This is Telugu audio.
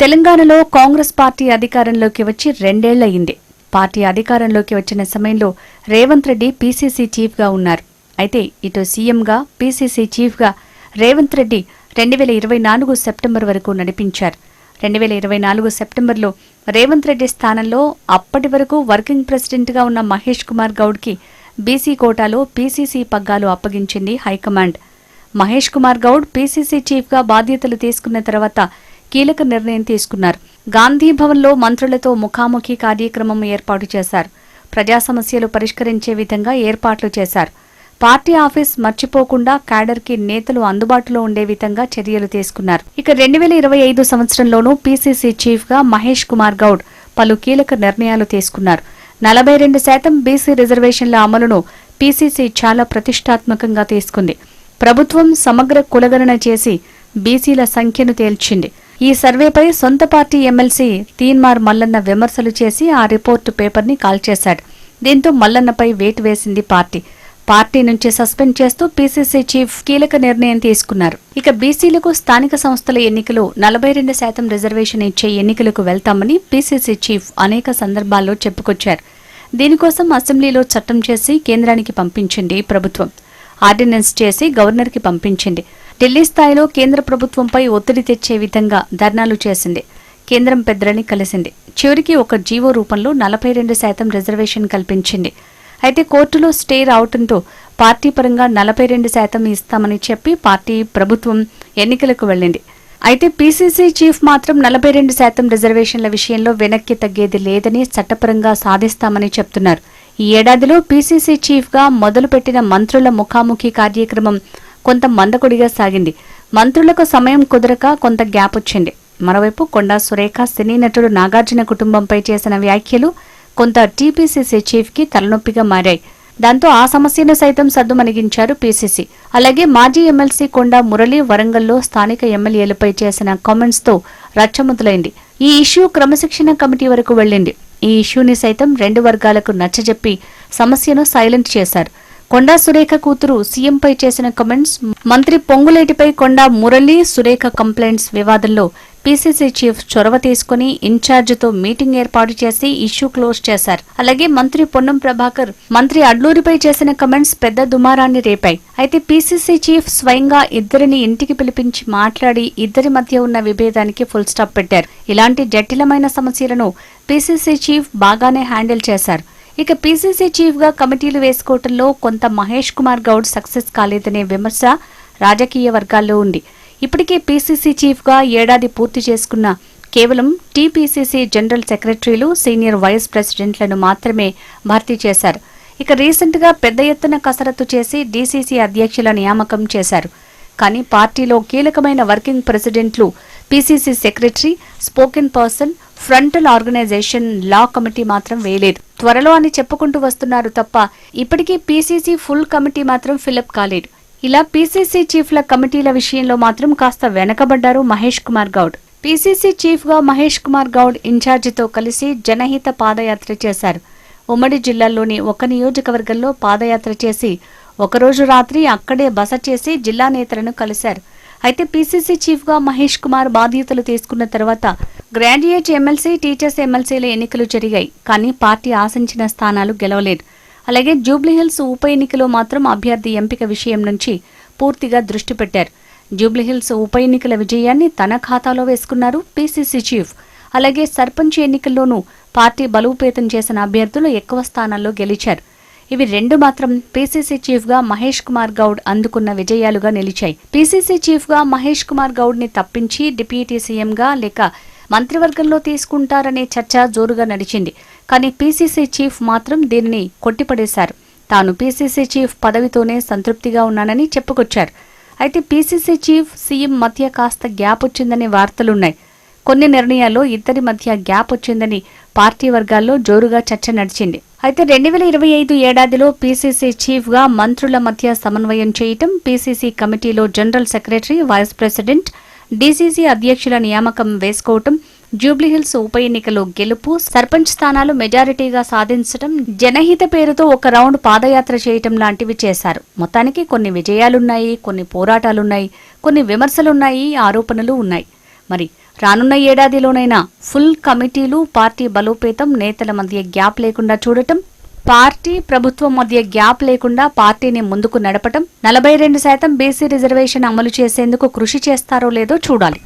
తెలంగాణలో కాంగ్రెస్ పార్టీ అధికారంలోకి వచ్చి 2 ఏళ్లయింది. పార్టీ అధికారంలోకి వచ్చిన సమయంలో రేవంత్ రెడ్డి పీసీసీ చీఫ్గా ఉన్నారు. అయితే ఇటు సీఎంగా, పీసీసీ చీఫ్గా రేవంత్ రెడ్డి 2024 సెప్టెంబర్ వరకు నడిపించారు. 2024 సెప్టెంబర్లో రేవంత్ రెడ్డి స్థానంలో అప్పటి వరకు వర్కింగ్ ప్రెసిడెంట్గా ఉన్న మహేష్ కుమార్ గౌడ్కి బీసీ కోటాలో పీసీసీ పగ్గాలు అప్పగించింది హైకమాండ్. మహేష్ కుమార్ గౌడ్ పీసీసీ చీఫ్గా బాధ్యతలు తీసుకున్న తర్వాత కీలక నిర్ణయం తీసుకున్నారు. గాంధీ భవన్లో మంత్రులతో ముఖాముఖి కార్యక్రమం ఏర్పాటు చేశారు. ప్రజా సమస్యలు పరిష్కరించే విధంగా ఏర్పాట్లు చేశారు. పార్టీ ఆఫీస్ మర్చిపోకుండా క్యాడర్కి నేతలు అందుబాటులో ఉండే విధంగా చర్యలు తీసుకున్నారు. ఇక 2025 సంవత్సరంలోనూ పీసీసీ చీఫ్గా మహేష్ కుమార్ గౌడ్ పలు కీలక నిర్ణయాలు తీసుకున్నారు. 42% బీసీ రిజర్వేషన్ల అమలును పీసీసీ చాలా ప్రతిష్టాత్మకంగా తీసుకుంది. ప్రభుత్వం సమగ్ర కులగణన చేసి బీసీల సంఖ్యను తేల్చింది. ఈ సర్వేపై సొంత పార్టీ ఎమ్మెల్సీ తీన్మార్ మల్లన్న విమర్శలు చేసి ఆ రిపోర్టు పేపర్ని కాల్చేశాడు. దీంతో మల్లన్నపై వేటు వేసింది పార్టీ నుంచి సస్పెండ్ చేస్తూ పీసీసీ చీఫ్ కీలక నిర్ణయం తీసుకున్నారు. ఇక బీసీలకు స్థానిక సంస్థల ఎన్నికలు 42% రిజర్వేషన్ ఇచ్చే ఎన్నికలకు వెళ్తామని పీసీసీ చీఫ్ అనేక సందర్భాల్లో చెప్పుకొచ్చారు. దీనికోసం అసెంబ్లీలో చట్టం చేసి కేంద్రానికి పంపించింది ప్రభుత్వం. ఆర్డినెన్స్ చేసి గవర్నర్కి పంపించింది. ఢిల్లీ స్థాయిలో కేంద్ర ప్రభుత్వంపై ఒత్తిడి తెచ్చే విధంగా ధర్నాలు చేసింది. కేంద్రం పెద్దలని కలిసింది. చివరికి ఒక జీవో రూపంలో 42% రిజర్వేషన్ కల్పించింది. అయితే కోర్టులో స్టే రావడంతో పార్టీ పరంగా 42% ఇస్తామని చెప్పి ప్రభుత్వం ఎన్నికలకు వెళ్లింది. అయితే పీసీసీ చీఫ్ మాత్రం 42% రిజర్వేషన్ల విషయంలో వెనక్కి తగ్గేది లేదని చట్టపరంగా సాధిస్తామని చెప్తున్నారు. ఈ ఏడాదిలో పీసీసీ చీఫ్గా మొదలుపెట్టిన మంత్రుల ముఖాముఖి కార్యక్రమం కొంత మందకొడిగా సాగింది. మంత్రులకు సమయం కుదరక కొంత గ్యాప్ వచ్చింది. మరోవైపు కొండా సురేఖ సినీ నటుడు నాగార్జున కుటుంబంపై చేసిన వ్యాఖ్యలు కొంత టీపీసీసీ చీఫ్కి తలనొప్పిగా మారాయి. దాంతో ఆ సమస్యను సైతం సద్దుమణిగించారు పీసీసీ. అలాగే మాజీ ఎమ్మెల్సీ కొండా మురళి వరంగల్లో స్థానిక ఎమ్మెల్యేలపై చేసిన కామెంట్స్తో రచ్చ మొదలైంది. ఈ ఇష్యూ క్రమశిక్షణ కమిటీ వరకు వెళ్లింది. ఈ ఇష్యూని సైతం 2 వర్గాలకు నచ్చజెప్పి సమస్యను సైలెంట్ చేశారు. కొండా సురేఖ కూతురు సీఎంపై చేసిన కామెంట్స్, మంత్రి పొంగులేటిపై కొండా మురళి సురేఖ కంప్లైంట్స్ వివాదంలో పీసీసీ చీఫ్ చొరవ తీసుకుని ఇన్ఛార్జితో మీటింగ్ ఏర్పాటు చేసి ఇష్యూ క్లోజ్ చేశారు. అలాగే మంత్రి పొన్నం ప్రభాకర్, మంత్రి అడ్లూరిపై చేసిన కామెంట్స్ పెద్ద దుమారాన్ని రేపాయి. అయితే పీసీసీ చీఫ్ స్వయంగా ఇద్దరిని ఇంటికి పిలిపించి మాట్లాడి ఇద్దరి మధ్య ఉన్న విభేదానికి ఫుల్ స్టాప్ పెట్టారు. ఇలాంటి జటిలమైన సమస్యలను పీసీసీ చీఫ్ బాగానే హ్యాండిల్ చేశారు. ఇక పీసీసీ చీఫ్గా కమిటీలు వేసుకోవడంలో కొంత మహేష్ కుమార్ గౌడ్ సక్సెస్ కాలేదనే విమర్శ రాజకీయ వర్గాల్లో ఉంది. ఇప్పటికే పీసీసీ చీఫ్గా ఏడాది పూర్తి చేసుకున్న కేవలం టీపీసీసీ జనరల్ సెక్రటరీలు, సీనియర్ వైస్ ప్రెసిడెంట్లను మాత్రమే భర్తీ చేశారు. ఇక రీసెంట్గా పెద్ద ఎత్తున కసరత్తు చేసి డీసీసీ అధ్యక్షుల నియామకం చేశారు. కానీ పార్టీలో కీలకమైన వర్కింగ్ ప్రెసిడెంట్లు, PCC secretary, spoken person, frontal organization, law committee మాత్రం వేయలేదు. త్వరలో అని చెప్పుకుంటూ వస్తున్నారు తప్ప ఇప్పటికీ పీసీసీ ఫుల్ కమిటీ మాత్రం ఫిలప్ కాలేదు. ఇలా పీసీసీ చీఫ్ల కమిటీల విషయంలో మాత్రం కాస్త వెనకబడ్డారు మహేష్ కుమార్ గౌడ్. పీసీసీ చీఫ్గా మహేష్ కుమార్ గౌడ్ ఇన్ఛార్జితో కలిసి జనహిత పాదయాత్ర చేశారు. ఉమ్మడి జిల్లాల్లోని ఒక నియోజకవర్గంలో పాదయాత్ర చేసి ఒకరోజు రాత్రి అక్కడే బస చేసి జిల్లా నేతలను కలిశారు. అయితే పీసీసీ చీఫ్గా మహేష్ కుమార్ బాధ్యతలు తీసుకున్న తర్వాత గ్రాడ్యుయేట్ ఎమ్మెల్సీ, టీచర్స్ ఎమ్మెల్సీల ఎన్నికలు జరిగాయి. కానీ పార్టీ ఆశించిన స్థానాలు గెలవలేదు. అలాగే జూబ్లీహిల్స్ ఉప ఎన్నికలో మాత్రం అభ్యర్థి ఎంపిక విషయం నుంచి పూర్తిగా దృష్టి పెట్టారు. జూబ్లీహిల్స్ ఉప ఎన్నికల విజయాన్ని తన ఖాతాలో వేసుకున్నారు పీసీసీ చీఫ్. అలాగే సర్పంచ్ ఎన్నికల్లోనూ పార్టీ బలోపేతం చేసిన అభ్యర్థులు ఎక్కువ స్థానాల్లో గెలిచారు. ఇవి 2 మాత్రం పీసీసీ చీఫ్గా మహేష్ కుమార్ గౌడ్ అందుకున్న విజయాలుగా నిలిచాయి. పీసీసీ చీఫ్గా మహేష్ కుమార్ గౌడ్ని తప్పించి డిప్యూటీ సీఎంగా లేక మంత్రివర్గంలో తీసుకుంటారనే చర్చ జోరుగా నడిచింది. కానీ పీసీసీ చీఫ్ మాత్రం దీనిని కొట్టిపడేశారు. తాను పీసీసీ చీఫ్ పదవితోనే సంతృప్తిగా ఉన్నానని చెప్పుకొచ్చారు. అయితే పీసీసీ చీఫ్, సీఎం మధ్య కాస్త గ్యాప్ వచ్చిందనే వార్తలున్నాయి. కొన్ని నిర్ణయాల్లో ఇద్దరి మధ్య గ్యాప్ వచ్చిందని పార్టీ వర్గాల్లో జోరుగా చర్చ నడిచింది. అయితే 2025 ఏడాదిలో పీసీసీ చీఫ్గా మంత్రుల మధ్య సమన్వయం చేయటం, పీసీసీ కమిటీలో general secretary, vice president, DCC అధ్యక్షుల నియామకం వేసుకోవటం, జూబ్లీహిల్స్ ఉప ఎన్నికలో గెలుపు, సర్పంచ్ స్థానాలు మెజారిటీగా సాధించడం, జనహిత పేరుతో ఒక రౌండ్ పాదయాత్ర చేయటం లాంటివి చేశారు. మొత్తానికి కొన్ని విజయాలున్నాయి, కొన్ని పోరాటాలున్నాయి, కొన్ని విమర్శలున్నాయి, ఆరోపణలు ఉన్నాయి. మరి రానున్న ఏడాదిలోనైనా ఫుల్ కమిటీలు, పార్టీ బలోపేతం, నేతల మధ్య గ్యాప్ లేకుండా చూడటం, పార్టీ ప్రభుత్వం మధ్య గ్యాప్ లేకుండా పార్టీని ముందుకు నడపటం, 42% బీసీ రిజర్వేషన్ అమలు చేసేందుకు కృషి చేస్తారో లేదో చూడాలి.